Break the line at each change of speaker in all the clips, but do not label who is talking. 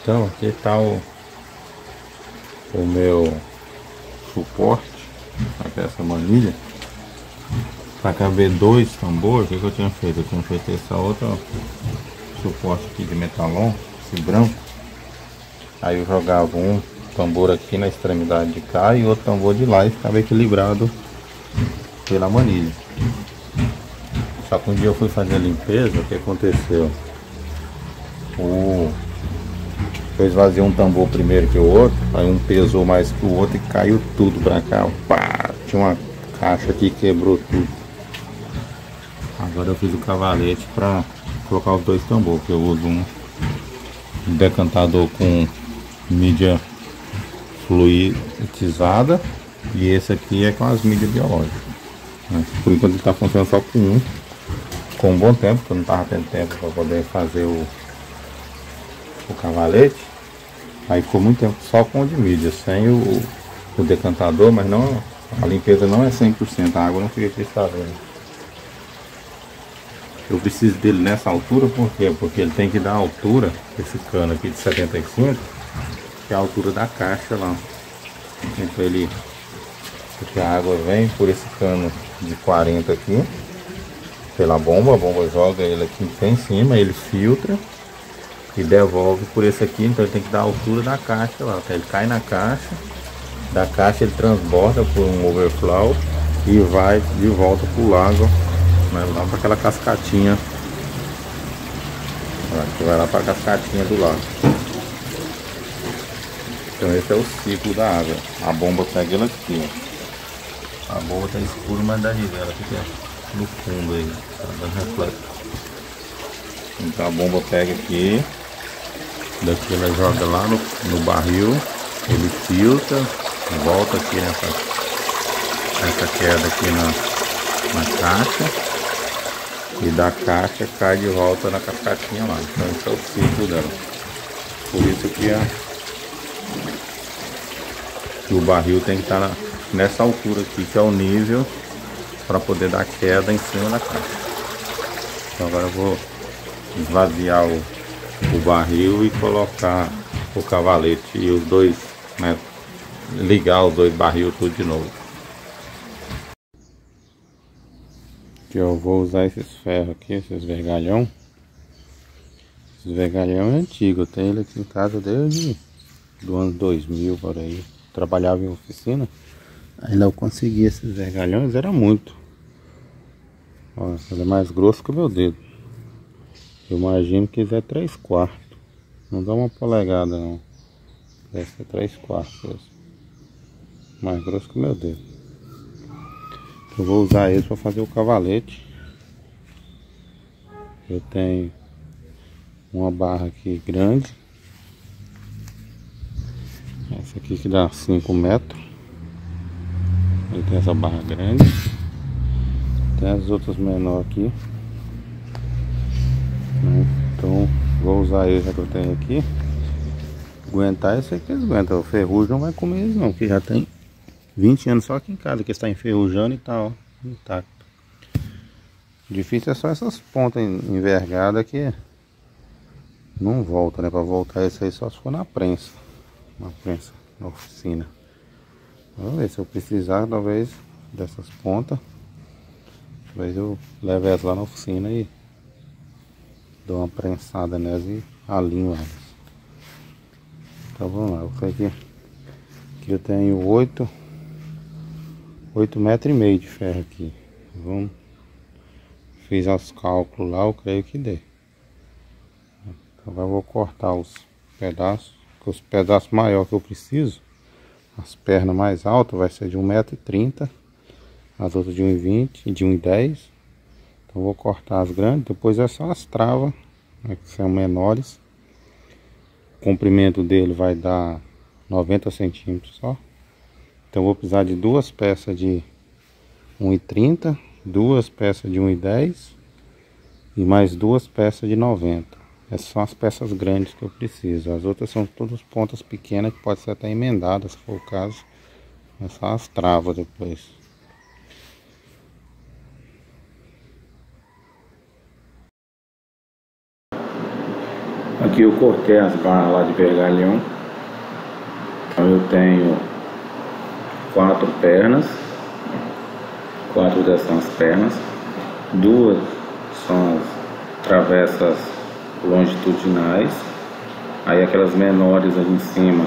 Então aqui está o meu suporte para essa manilha. Para caber dois tambores, o que eu tinha feito? Eu tinha feito essa outra suporte aqui de metalon, esse branco. Aí eu jogava um tambor aqui na extremidade de cá e outro tambor de lá e ficava equilibrado pela manilha. Só que um dia eu fui fazer a limpeza, o que aconteceu? Eu esvaziei um tambor primeiro que o outro, aí um pesou mais que o outro e caiu tudo pra cá. Pá, tinha uma caixa aqui que quebrou tudo. Agora eu fiz o cavalete pra colocar os dois tambores, que eu uso um decantador com mídia fluidizada e esse aqui é com as mídias biológicas. Por enquanto ele está funcionando só com um bom tempo, porque eu não estava tendo tempo para poder fazer o cavalete. Aí ficou muito tempo só com o de mídia, sem o decantador, mas não, a limpeza não é 100%, a água não fica cristalina. Eu preciso dele nessa altura, por quê? Porque ele tem que dar a altura, esse cano aqui de 75, que é a altura da caixa lá. Então ele, porque a água vem por esse cano de 40 aqui, pela bomba, a bomba joga ele aqui em cima, ele filtra e devolve por esse aqui, então ele tem que dar a altura da caixa lá, então ele cai na caixa, da caixa ele transborda por um overflow e vai de volta pro lago, né, lá para aquela cascatinha, que vai lá para a cascatinha do lago. Então esse é o ciclo da água. A bomba pega ela aqui, ó. A bomba tá escura, mas da rivela fica no fundo aí, tá dando reflexo. Então a bomba pega aqui, daqui ela joga lá no barril, ele filtra, volta aqui nessa queda aqui na caixa, e da caixa cai de volta na cascatinha lá. Então esse é o ciclo dela. Por isso que o barril tem que estar nessa altura aqui, que é o nível para poder dar queda em cima da caixa. Então agora eu vou esvaziar o barril e colocar o cavalete e os dois, né, ligar os dois barril tudo de novo. Aqui eu vou usar esses ferros aqui, esses vergalhão. Esses vergalhão é antigo, eu tenho ele aqui em casa desde do ano 2000 por aí. Trabalhava em oficina, ainda eu consegui esses vergalhões, era muito. Ó, ele é mais grosso que o meu dedo. Eu imagino que isso é 3/4. Não dá uma polegada não. Deve ser 3/4. Mais grosso que o meu dedo. Eu vou usar eles para fazer o cavalete. Eu tenho uma barra aqui grande. Essa aqui que dá 5 metros. Aí tem essa barra grande. Tem as outras menores aqui. Então vou usar esse que eu tenho aqui. Aguentar esse aqui, eles aguentam. O ferrugem não vai comer eles não, que já tem 20 anos só aqui em casa que está enferrujando e tal, intacto. Difícil é só essas pontas envergadas que não volta, né? Para voltar esse aí só se for na prensa. Na prensa, na oficina. Vamos ver se eu precisar talvez dessas pontas. Talvez eu leve elas lá na oficina e dou uma prensada nelas e alinho elas. Então vamos lá, eu sei que aqui eu tenho 8,5 metros de ferro aqui. Vamos, fiz os cálculos lá, eu creio que dê. Então agora eu vou cortar os pedaços maiores que eu preciso. As pernas mais altas vai ser de 1,30 m, as outras de 1,20 e de 1,10 m. Então eu vou cortar as grandes, depois é só as travas, né, que são menores. O comprimento dele vai dar 90 centímetros só. Então eu vou precisar de duas peças de 1,30 m, duas peças de 1,10 m e mais duas peças de 90. Essas são as peças grandes que eu preciso. As outras são todas pontas pequenas que pode ser até emendadas, se for o caso. É só as travas depois. Aqui eu cortei as barras lá de vergalhão. Então eu tenho 4 pernas. 4 dessas são as pernas. 2 são as travessas longitudinais. Aí aquelas menores ali em cima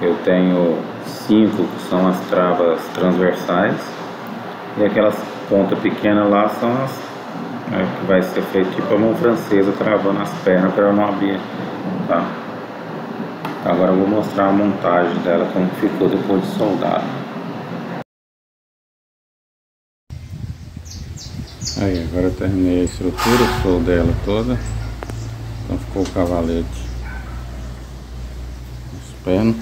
eu tenho 5 que são as travas transversais. E aquelas pontas pequenas lá são as que vai ser feito tipo a mão francesa, travando as pernas para ela não abrir, tá? Agora eu vou mostrar a montagem dela, como ficou depois de soldado. Aí, agora eu terminei a estrutura, soldei ela toda. Então ficou o cavalete, os pernas.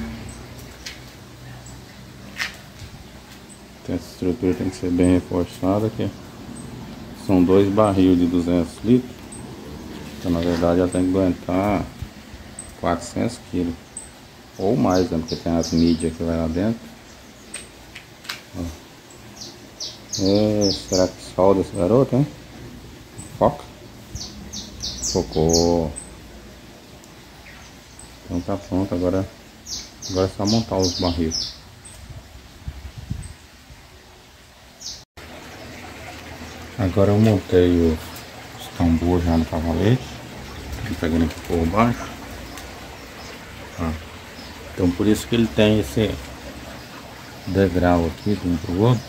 Essa estrutura tem que ser bem reforçada aqui. São 2 barril de 200 litros. Então na verdade ela tem que aguentar 400 kg ou mais, né? Porque tem as mídias que vai lá dentro. Será que solda esse garoto, hein? Foca. Focou. Então tá pronto, agora é só montar os barris. Agora eu montei os tambores já no cavalete. Tô pegando aqui por baixo. Então por isso que ele tem esse degrau aqui de um pro outro.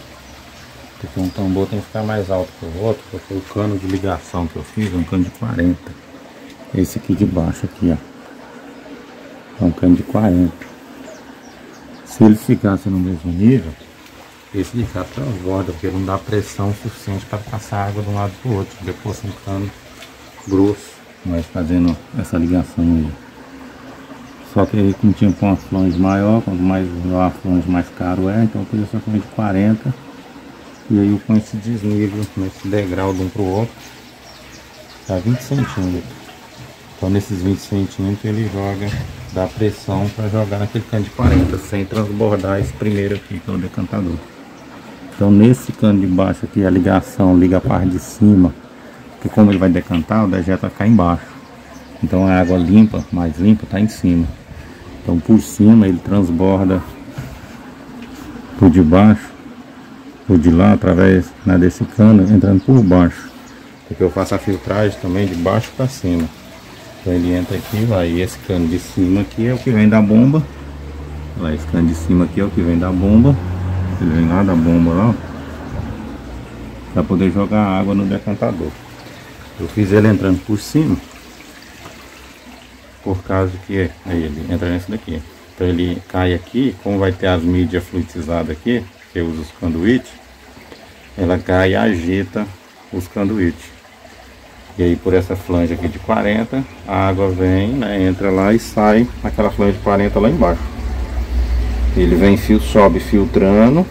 Porque um tambor tem que ficar mais alto que o outro. Porque o cano de ligação que eu fiz é um cano de 40. Esse aqui de baixo aqui, ó. É um cano de 40. Se ele ficasse no mesmo nível, esse de cá transborda, porque não dá pressão suficiente para passar água de um lado para o outro. Depois um cano grosso, mas fazendo essa ligação aí. Só que aí como tinha uma flange maior, quanto mais a flange mais caro é, então eu pus essa flange de 40. E aí eu ponho esse desnível nesse degrau de um para o outro, tá 20 centímetros. Então nesses 20 centímetros ele joga, dá pressão para jogar naquele cano de 40, sem transbordar esse primeiro aqui, que é o decantador. Então nesse cano de baixo aqui a ligação liga a parte de cima, porque como ele vai decantar, o dejeto vai ficar embaixo. Então a água limpa, mais limpa, está em cima. Então por cima ele transborda por debaixo, por de lá, através, né, desse cano, entrando por baixo. Porque eu faço a filtragem também de baixo para cima. Então ele entra aqui, vai, e esse cano de cima aqui é o que vem da bomba. Lá, esse cano de cima aqui é o que vem da bomba. Ele vem lá da bomba lá, para poder jogar água no decantador. Eu fiz ele entrando por cima, por causa que aí ele entra nesse daqui. Então ele cai aqui, como vai ter as mídias fluidizadas aqui, que eu uso os conduítes, ela cai e agita os conduítes. E aí por essa flange aqui de 40, a água vem, né, entra lá e sai aquela flange de 40 lá embaixo. Ele vem, sobe filtrando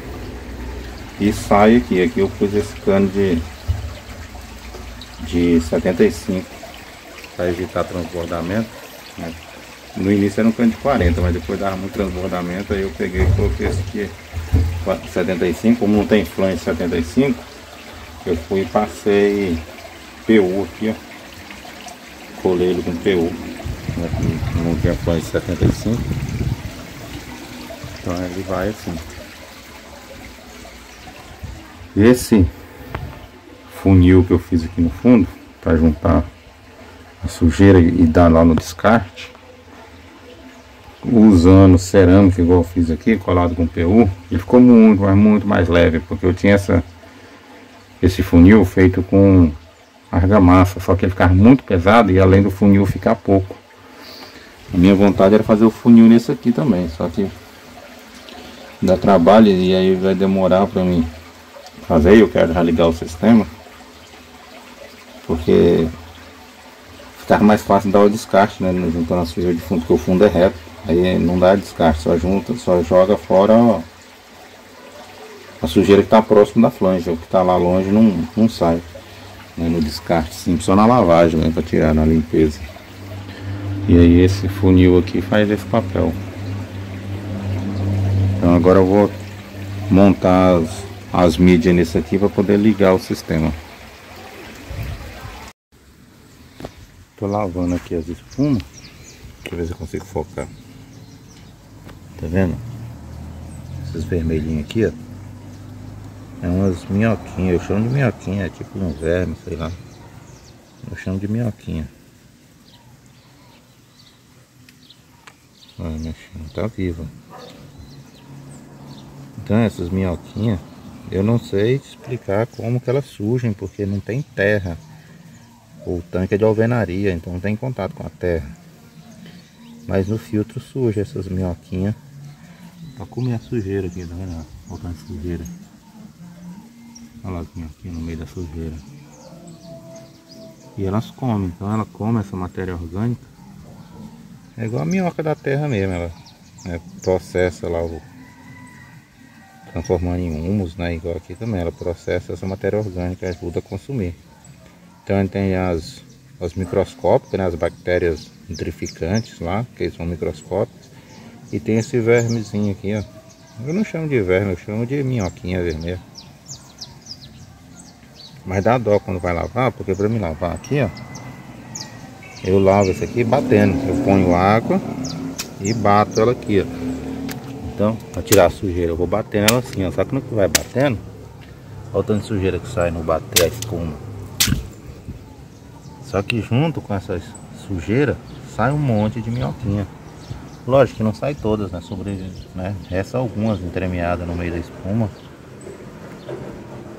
e sai aqui. Aqui eu pus esse cano de 75 para evitar transbordamento, né? No início era um cano de 40, mas depois dava muito transbordamento, aí eu peguei e coloquei esse aqui 75. Como não tem flange 75, eu fui e passei PU aqui, ó. Colei ele com PU, né? Não tinha flange 75. Então ele vai assim. Esse funil que eu fiz aqui no fundo, para juntar a sujeira e dar lá no descarte, usando cerâmica igual eu fiz aqui, colado com PU, ele ficou muito mais leve, porque eu tinha esse funil feito com argamassa, só que ele ficava muito pesado e além do funil ficar pouco. A minha vontade era fazer o funil nesse aqui também, só que dá trabalho e aí vai demorar para mim fazer. Eu quero já ligar o sistema, porque ficar mais fácil dar o descarte, né, juntando a sujeira de fundo, porque o fundo é reto, aí não dá descarte, só joga fora, ó, a sujeira que está próximo da flange, o que está lá longe não sai, né, no descarte, sim, só na lavagem, né, para tirar na limpeza. E aí esse funil aqui faz esse papel. Então agora eu vou montar as mídias nesse aqui para poder ligar o sistema. Tô lavando aqui as espumas. Deixa eu ver se eu consigo focar. Tá vendo? Esses vermelhinhos aqui, ó. É umas minhoquinhas. Eu chamo de minhoquinha. É tipo um verme, sei lá. Eu chamo de minhoquinha. Olha, mexendo. Tá viva. Então essas minhoquinhas, eu não sei explicar como que elas surgem, porque não tem terra. O tanque é de alvenaria, então não tem contato com a terra. Mas no filtro surge essas minhoquinhas pra comer a sujeira aqui, tá vendo? Faltando sujeira. Olha lá as minhoquinhas no meio da sujeira. E elas comem, então ela come essa matéria orgânica. É igual a minhoca da terra mesmo, ela processa lá transformando em humus, né? Igual aqui também, ela processa essa matéria orgânica e ajuda a consumir. Então tem as microscópicas, né? As bactérias nitrificantes lá, que são microscópicas. E tem esse vermezinho aqui, ó. Eu não chamo de verme, eu chamo de minhoquinha vermelha. Mas dá dó quando vai lavar, porque pra me lavar aqui, ó, eu lavo esse aqui batendo. Eu ponho água e bato ela aqui, ó. Então, para tirar a sujeira, eu vou batendo ela assim, ó. Só que no que vai batendo, olha o tanto de sujeira que sai no bater a espuma. Só que junto com essa sujeira, sai um monte de minhoquinha. Lógico que não sai todas, né? Né? Resta algumas entremeadas no meio da espuma.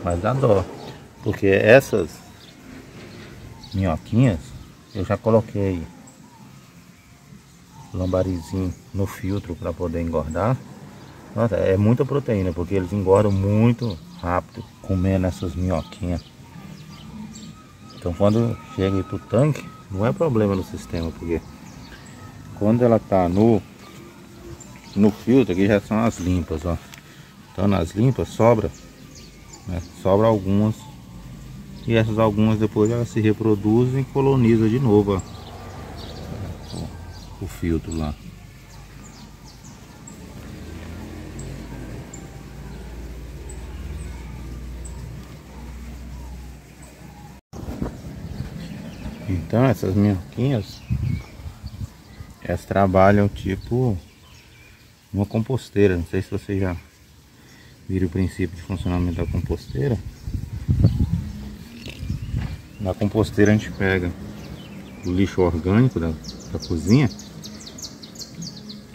Mas dá dó. Porque essas minhoquinhas, eu já coloquei lambarizinho no filtro para poder engordar. Nossa, é muita proteína, porque eles engordam muito rápido comendo essas minhoquinhas. Então quando chega aí pro tanque, não é problema no sistema, porque quando ela tá no filtro, aqui já são as limpas, ó. Então nas limpas sobra, né? Sobra algumas. E essas algumas depois elas se reproduzem e colonizam de novo, ó, o filtro lá. Então essas minhoquinhas, elas trabalham tipo uma composteira. Não sei se você já viram o princípio de funcionamento da composteira. Na composteira a gente pega o lixo orgânico da cozinha,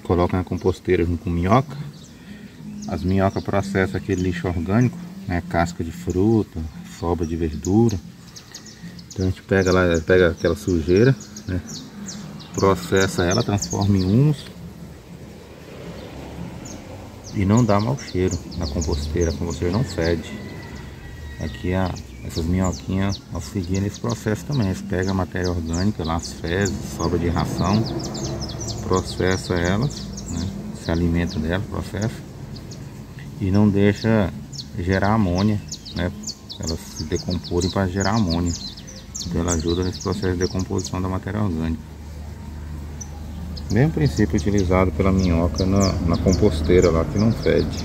coloca na composteira junto com minhoca. As minhocas processam aquele lixo orgânico, né, casca de fruta, sobra de verdura. Então a gente pega lá, pega aquela sujeira, né, processa ela, transforma em humus e não dá mau cheiro na composteira. A composteira não fede. Aqui essas minhoquinhas auxiliam nesse processo também. Eles pegam a matéria orgânica lá, as fezes, sobra de ração, processa elas, né, se alimenta dela, processa e não deixa gerar amônia, né? Elas se decomporem para gerar amônia. Então ela ajuda nesse processo de decomposição da matéria orgânica. Mesmo princípio utilizado pela minhoca na composteira lá, que não fede.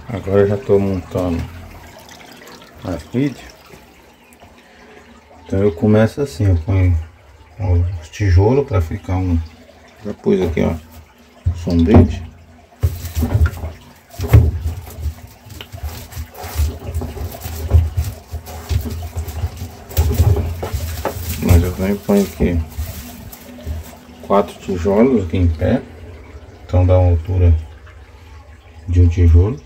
Agora eu já estou montando a feed. Então eu começo assim, eu ponho os tijolos para ficar um. Já pus aqui, ó, sombrite. Mas eu também ponho aqui 4 tijolos aqui em pé. Então dá uma altura de um tijolo.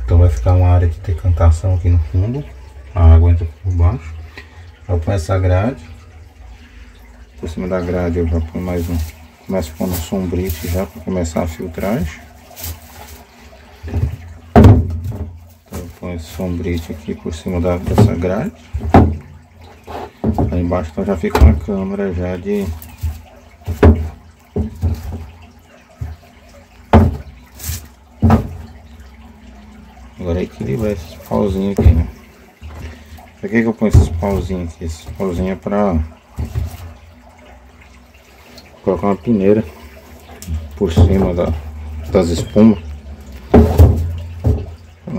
Então vai ficar uma área de decantação aqui no fundo. A água entra por baixo. Eu ponho essa grade. Por cima da grade eu já ponho mais um. Começo pondo um sombrite já para começar a filtragem. Então eu ponho esse sombrite aqui por cima dessa grade. Aí embaixo então já fica uma câmara já de... Agora é equilibrar esses pauzinhos aqui, né? Pra que eu ponho esses pauzinhos aqui? Esses pauzinhos é pra colocar uma peneira por cima das espumas.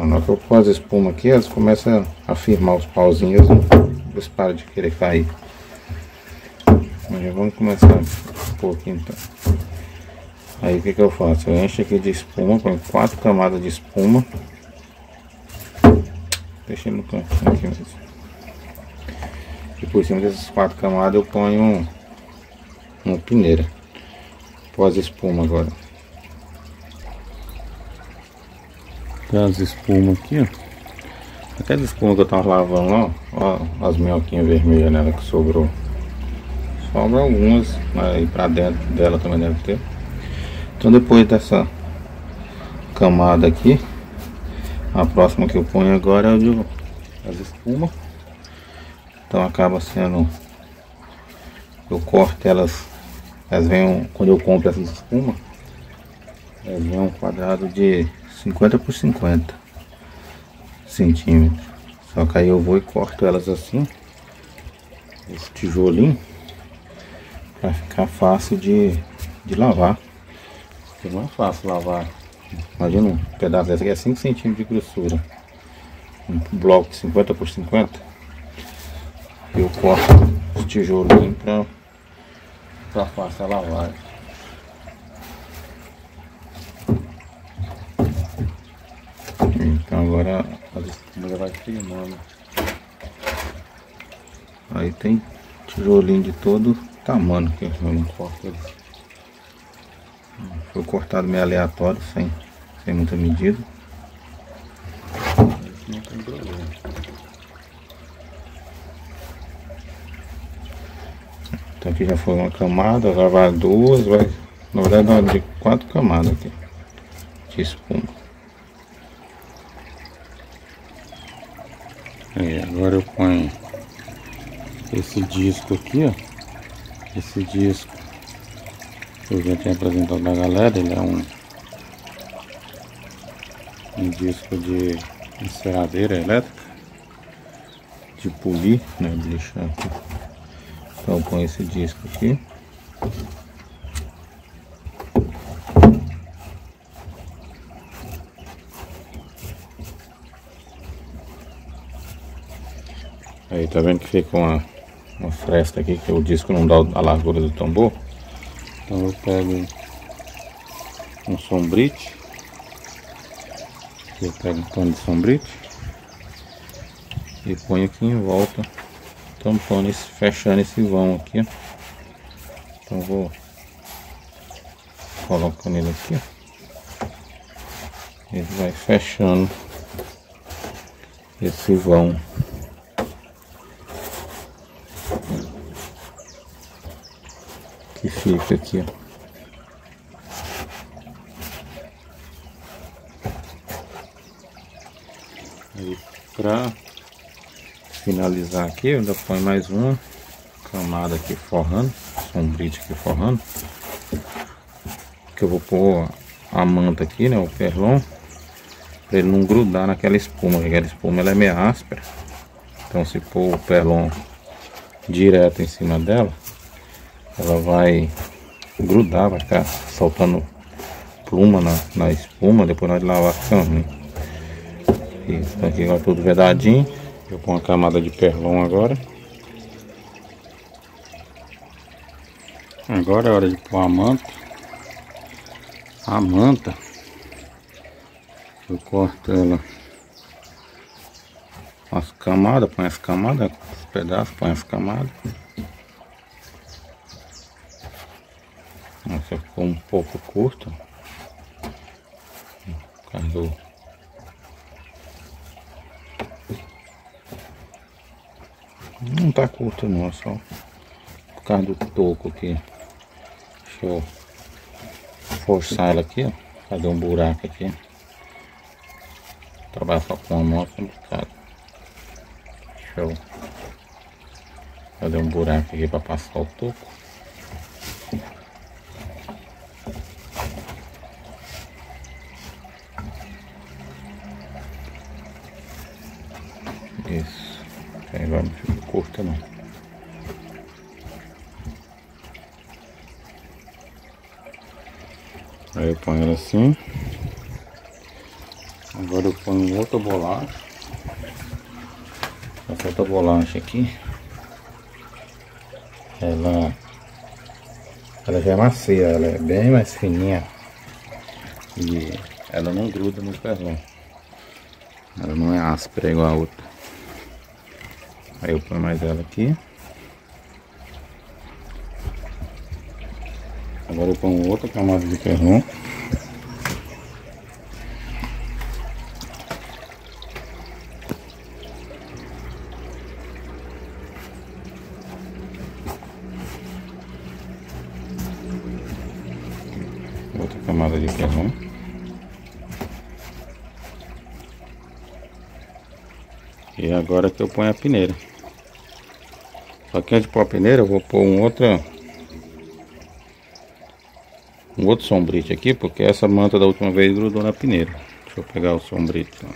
Na hora que eu pôr as espumas aqui, elas começam a firmar os pauzinhos, eles param de querer cair. Mas já vamos começar um pouco então. Aí o que eu faço? Eu encho aqui de espuma, põe 4 camadas de espuma. Deixei no cantinho aqui mesmo. E por cima dessas 4 camadas eu ponho uma peneira. Pós espuma agora. Tem as espumas aqui, ó. Aquela espuma que eu tava lavando lá, ó, as minhoquinhas vermelhas nela que sobrou. Sobra algumas, aí pra dentro dela também deve ter. Então depois dessa camada aqui, a próxima que eu ponho agora é o de as espumas. Então acaba sendo, eu corto elas vêm, quando eu compro essas espumas, elas vêm um quadrado de 50 por 50 centímetros. Só que aí eu vou e corto elas assim, esse tijolinho, para ficar fácil de lavar. Porque não é fácil lavar. Imagina um pedaço desse aqui é 5 centímetros de grossura, um bloco de 50 por 50. Eu corto os tijolinhos para fácil a lavagem. Então agora a espuma já vai firmando. Aí tem tijolinho de todo tamanho que eu não corto eles. Foi cortado meio aleatório, sem muita medida. Esse não tem problema. Então aqui já foi uma camada, agora vai 2, vai, na verdade vai de 4 camadas aqui de espuma. Aí, agora eu ponho esse disco aqui, ó. Esse disco eu já tinha apresentado pra galera, ele é um disco de enceradeira elétrica, de polir, né, de lixar aqui. Então eu ponho esse disco aqui. Aí tá vendo que fica uma fresta aqui, que o disco não dá a largura do tambor. Então eu pego um sombrite. Eu pego um pano de sombrite e ponho aqui em volta, tampando, fechando esse vão aqui, ó. Então eu vou colocando ele aqui, ó. Ele vai fechando esse vão. Que fica aqui, ó. Aí pra finalizar aqui, eu ainda ponho mais uma camada aqui forrando, sombrite aqui forrando. Que eu vou pôr a manta aqui, né, o perlon, para ele não grudar naquela espuma, porque aquela espuma ela é meio áspera. Então se pôr o perlon direto em cima dela, ela vai grudar, vai ficar soltando pluma na espuma, depois nós lavar fica ruim. Isso aqui agora tudo vedadinho. Eu ponho uma camada de perlon agora. Agora é hora de pôr a manta. A manta, eu corto ela as camadas, põe as camadas, os pedaços, põe as camadas. Essa ficou um pouco curta, por causa do... Não tá curta não, só por causa do toco aqui. Deixa eu forçar ela aqui, ó, fazer um buraco aqui. Trabalhar só com a mão é complicado. Deixa eu fazer um buraco aqui para passar o toco. Isso. Aí agora não fica curta não. Aí eu ponho ela assim. Agora Agora eu ponho outra bolacha. Essa outra bolacha aqui, ela já é macia, ela é bem mais fininha e ela não gruda no ferrão. Ela não é áspera igual a outra. Aí eu ponho mais ela aqui. Agora eu ponho outra camada de ferrão. Outra camada de ferrão. E agora que eu ponho a peneira. Só que antes de pôr a peneira eu vou pôr um outro sombrite aqui, porque essa manta da última vez grudou na peneira. Deixa eu pegar o sombrite lá.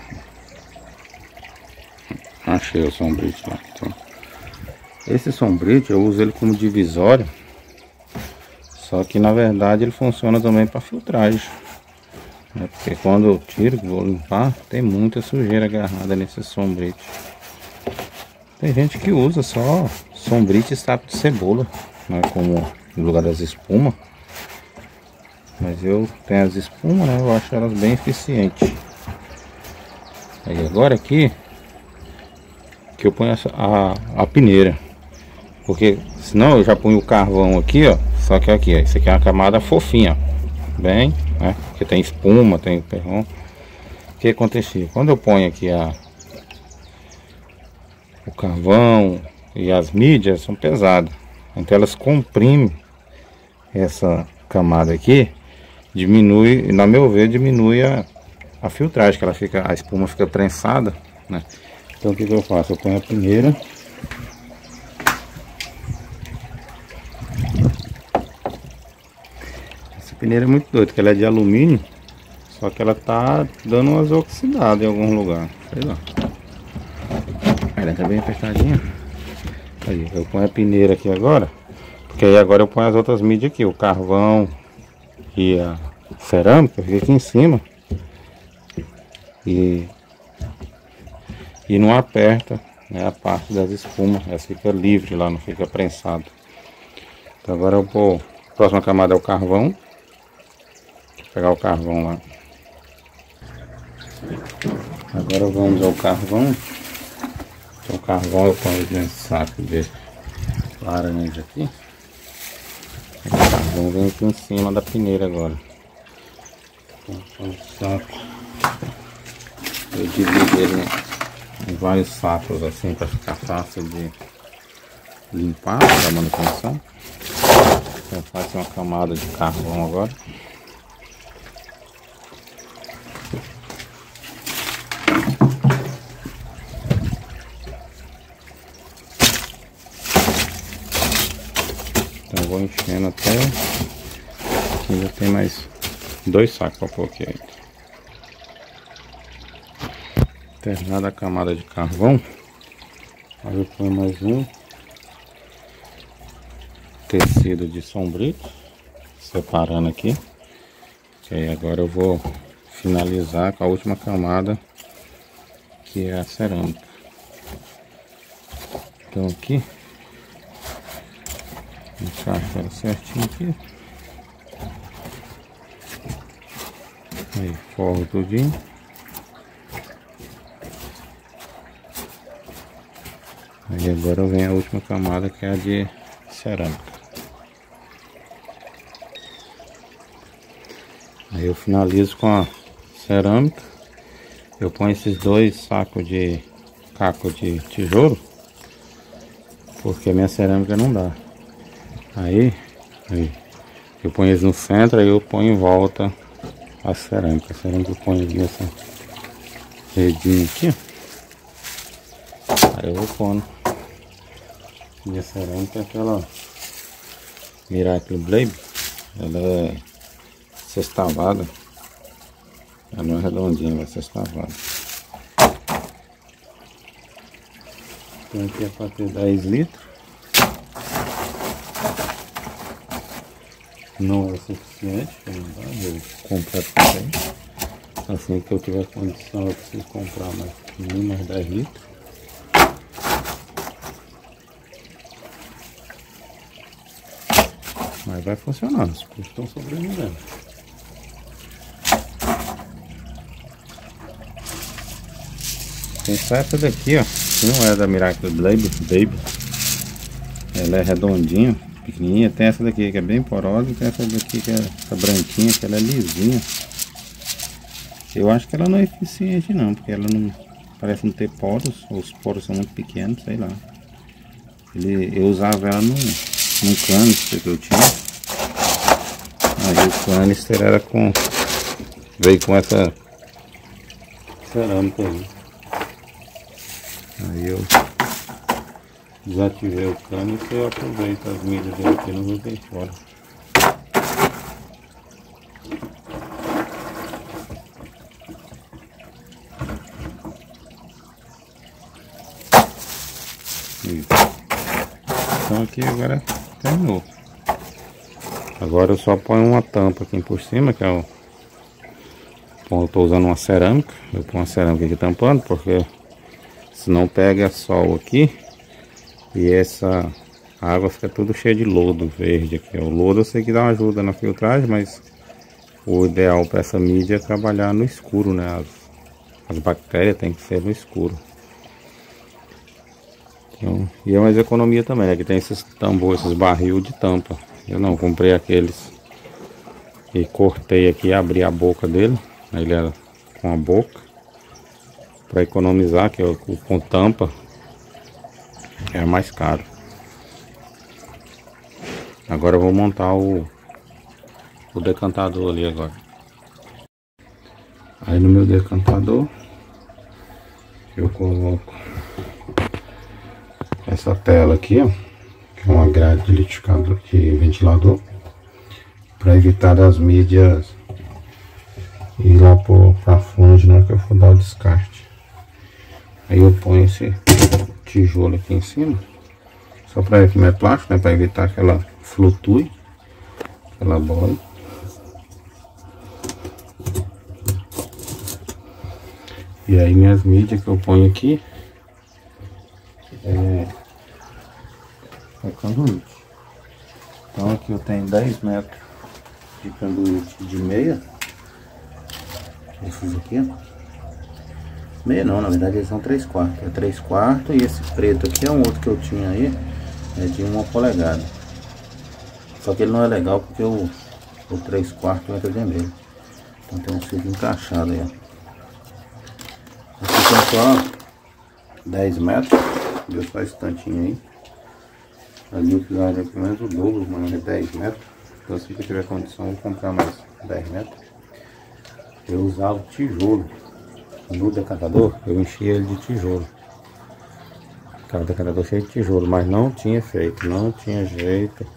Achei o sombrite lá. Então, esse sombrite eu uso ele como divisória. Só que na verdade ele funciona também para filtragem. Porque quando eu tiro, vou limpar, tem muita sujeira agarrada nesse sombrite. Tem gente que usa só sombrite e saco de cebola, né, como no lugar das espumas. Mas eu tenho as espumas, né, eu acho elas bem eficientes. Aí agora aqui que eu ponho a peneira. Porque senão eu já ponho o carvão aqui, ó. Só que aqui, ó, isso aqui é uma camada fofinha, bem, né? Porque tem espuma, tem ferrão. O que acontecia? Quando eu ponho aqui o carvão e as mídias são pesadas, então elas comprimem essa camada aqui, diminui, na meu ver, diminui a filtragem, que ela fica, a espuma fica prensada, né? Então o que eu faço? Eu ponho a peneira. Essa peneira é muito doida, porque ela é de alumínio, só que ela tá dando umas oxidadas em algum lugar, sei lá. Ela tá bem apertadinha. Aí eu ponho a peneira aqui agora, porque aí agora eu ponho as outras mídias aqui, o carvão e a cerâmica fica aqui em cima e não aperta, né, a parte das espumas, ela fica livre lá, não fica prensado. Então agora eu vou, a próxima camada é o carvão. Vou pegar o carvão lá. Agora vamos ao carvão. Então, o carvão eu ponho nesse saco de laranja aqui. O carvão vem aqui em cima da peneira agora. Então, o saco, eu divido ele em vários sacos assim para ficar fácil de limpar da manutenção. Então, eu faço uma camada de carvão agora. Então eu vou enchendo até ainda tem mais 2 sacos para pôr aqui ainda. Terminada a camada de carvão, aí eu ponho mais um tecido de sombrito, separando aqui. E aí agora eu vou finalizar com a última camada, que é a cerâmica. Então aqui encaixo ela certinho aqui. Aí forro tudinho. Aí agora vem a última camada, que é a de cerâmica. Aí eu finalizo com a cerâmica. Eu ponho esses 2 sacos de caco de tijolo, porque a minha cerâmica não dá. Aí eu ponho eles no centro, aí eu ponho em volta a cerâmica. A cerâmica eu ponho aqui nessa redinha aqui, ó. Aí eu vou pondo. Minha cerâmica é aquela Miracle Blade. Ela é sextavada. Ela não é redondinha, ela é sextavada. Então aqui é para ter 10 litros. Não é o suficiente, eu completo também. Assim que eu tiver condição, eu preciso comprar mais pequenininho, mais 10 litros. Mas vai funcionando, os custos estão sobrevivendo. Tem só essa daqui, ó, que não é da Miracle Baby. Ela é redondinha, pequenininha. Tem essa daqui que é bem porosa e tem essa daqui que é essa branquinha, que ela é lisinha. Eu acho que ela não é eficiente não, porque ela não parece não ter poros, ou os poros são muito pequenos, sei lá. Eu usava ela num canister que eu tinha. Aí o canister era veio com essa cerâmica aí. Aí eu desativei o canister e eu aproveito as milhas dele aqui, não joguei fora. Então aqui agora terminou. Agora eu só ponho uma tampa aqui por cima, que é o... Bom, eu tô usando uma cerâmica. Eu ponho uma cerâmica aqui tampando, porque senão pega sol aqui e essa água fica tudo cheia de lodo verde aqui. O lodo eu sei que dá uma ajuda na filtragem, mas o ideal para essa mídia é trabalhar no escuro, né? As bactérias tem que ser no escuro. Então, e é mais economia também, né? Que tem esses tambores, esses barril de tampa. Eu não comprei aqueles e cortei aqui, abri a boca dele. Aí ele era com a boca para economizar, que é com tampa é mais caro. Agora eu vou montar o decantador ali agora. Aí no meu decantador eu coloco essa tela aqui, ó, que é uma grade de liquidificador, de ventilador, para evitar das mídias ir lá para fundo na hora que eu for dar o descarte. Aí eu ponho esse tijolo aqui em cima, só para ver como é plástico, né, para evitar que ela flutue, que ela boie. E aí minhas mídias que eu ponho aqui é canduíte. Então aqui eu tenho 10 metros de canduíte de meia. Esses aqui, ó. Meia não, na verdade eles são 3/4. É 3/4 e esse preto aqui é um outro que eu tinha aí, é de 1 polegada. Só que ele não é legal porque o 3/4 entra dentro dele. Então tem um fio encaixado aí, ó. Aqui são só 10 metros. Deu só esse tantinho aí. Ali eu precisaria pelo menos o dobro, mas é 10 metros. Então se eu tiver condição eu vou comprar mais 10 metros. Eu usava tijolo. No decantador eu enchia ele de tijolo. Ficava o decantador cheio de tijolo, mas não tinha efeito, não tinha jeito.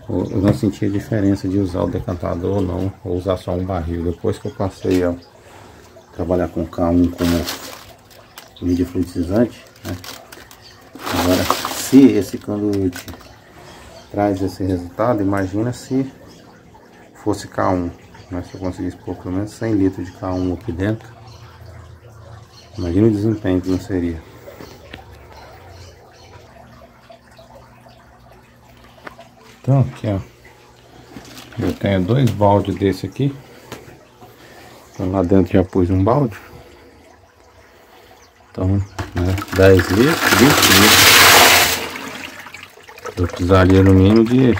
Eu não sentia diferença de usar o decantador ou não, ou usar só um barril. Depois que eu passei a trabalhar com K1 como mídia fluidizante, né? Agora, se esse canduíte traz esse resultado, imagina se fosse K1, né? Se eu conseguisse pôr pelo menos 100 litros de K1 aqui dentro, imagina o desempenho que não seria. Então aqui, ó, eu tenho 2 baldes desse aqui. Então lá dentro já pus um balde. Então, né, 10 litros, 20 litros. Eu precisaria no mínimo de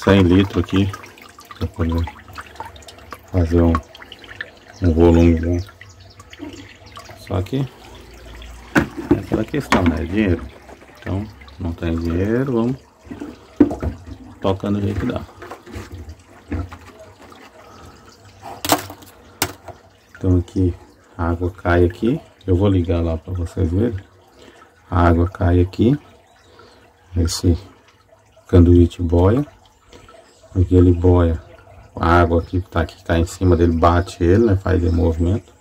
100 litros aqui para poder fazer um volume bom. Só que é aquela questão, né? Dinheiro. Então, não tem dinheiro, vamos tocando do jeito que dá. Então aqui a água cai aqui. Eu vou ligar lá para vocês verem. A água cai aqui. Esse canduíte boia. Aqui ele boia. A água que tá em cima dele bate ele, né? Faz esse movimento.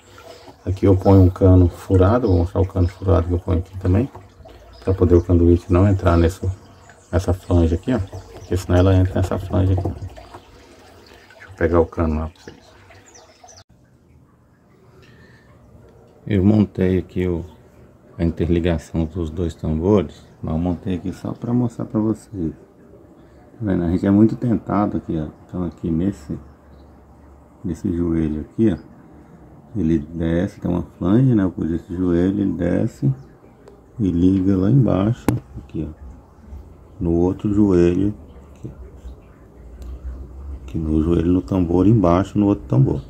Aqui eu ponho um cano furado. Vou mostrar o cano furado que eu ponho aqui também. Para poder o canduíte não entrar nessa flange aqui, ó. Porque senão ela entra nessa flange aqui. Deixa eu pegar o cano lá para vocês. Eu montei aqui a interligação dos dois tambores, mas eu montei aqui só para mostrar para vocês. Tá vendo? A gente é muito tentado aqui, ó. Então aqui nesse joelho aqui, ó, ele desce, tem uma flange, né? Eu pus esse joelho, ele desce e liga lá embaixo, aqui, ó, no outro joelho, aqui no joelho, no tambor embaixo, no outro tambor.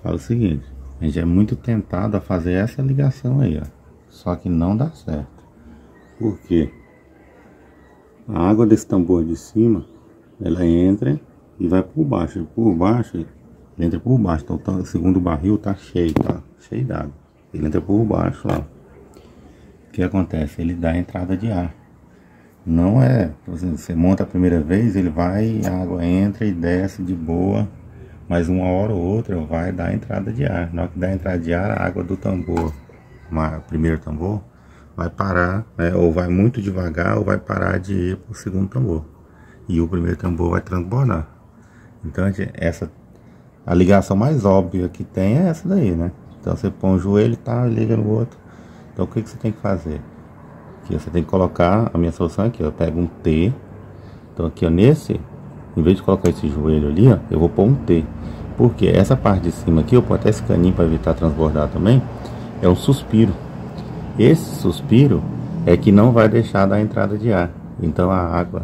Fala o seguinte, a gente é muito tentado a fazer essa ligação aí, ó, só que não dá certo. Por quê? A água desse tambor de cima, ela entra e vai por baixo. Por baixo, ele entra por baixo. Então o segundo barril tá cheio d'água. Ele entra por baixo lá. O que acontece? Ele dá entrada de ar. Não é, você monta a primeira vez, ele vai, a água entra e desce de boa, mas uma hora ou outra vai dar entrada de ar. Na hora que dá entrada de ar, a água do tambor, o primeiro tambor, vai parar, né, ou vai muito devagar, ou vai parar de ir para o segundo tambor. E o primeiro tambor vai transbordar. Então a ligação mais óbvia que tem é essa daí, né? Então você põe o joelho e tá, liga no outro. Então o que você tem que fazer? Aqui você tem que colocar, a minha solução aqui, ó, eu pego um T. Então aqui, ó, em vez de colocar esse joelho ali, ó, eu vou pôr um T. Porque essa parte de cima aqui, eu ponho até esse caninho para evitar transbordar também, é um suspiro. Esse suspiro é que não vai deixar da entrada de ar. Então a água,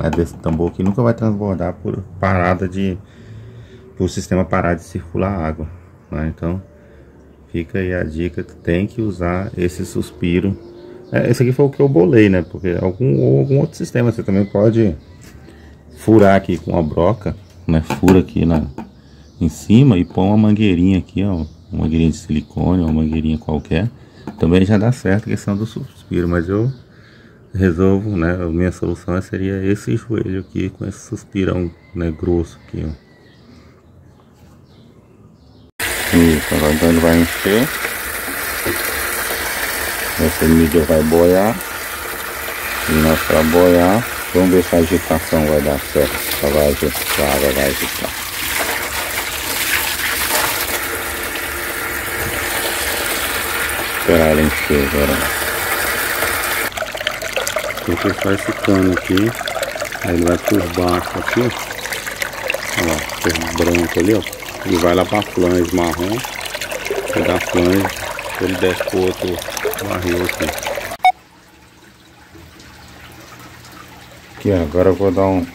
né, desse tambor aqui nunca vai transbordar por o sistema parar de circular água, né? Então fica aí a dica, tem que usar esse suspiro. Esse aqui foi o que eu bolei, né? Porque algum outro sistema você também pode furar aqui com a broca, né? Fura aqui em cima e põe uma mangueirinha aqui, ó, uma mangueirinha de silicone, uma mangueirinha qualquer. Também já dá certo a questão do suspiro, mas eu resolvo, né? A minha solução seria esse joelho aqui com esse suspirão, né, grosso aqui, ó. Isso, agora então ele vai encher. Essa mídia vai boiar. E nós para boiar, vamos ver se a agitação vai dar certo. A água vai agitar. Esperar ela encher agora. Vou fechar esse cano aqui. Aí ele vai por baixo aqui, ó. Olha lá, por branco ali, ó. Ele vai lá para a flange marrom. Vai dar a flange, ele desce pro outro barril aqui. Aqui, ó, agora eu vou dar um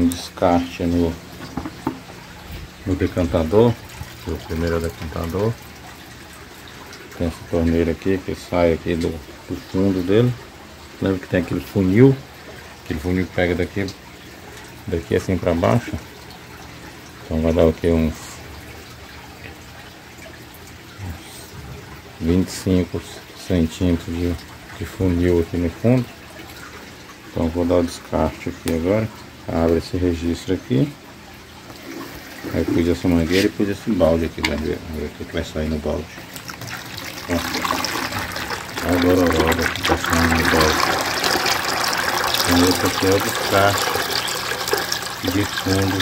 descarte no decantador. O primeiro decantador. Tem essa torneira aqui que sai aqui do fundo dele. Lembra que tem aquele funil que pega daqui assim para baixo. Então vai dar aqui uns 25 centímetros de funil aqui no fundo. Então eu vou dar o descarte aqui agora. Abre esse registro aqui. Aí pus essa mangueira e pus esse balde aqui. Vamos ver o que vai sair no balde. Olha a gororoba que está saindo no balde. Então esse aqui é o descarte de fundo.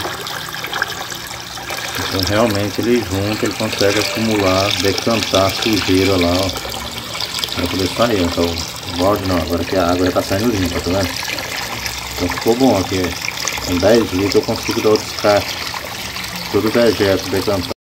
Então realmente ele junta, ele consegue acumular, decantar a sujeira lá, ó, para poder sair. Então o balde não, agora que a água já está saindo limpa, tá vendo? Então ficou bom aqui, com 10 litros eu consigo dar o descarte, tudo dejeto, decantar.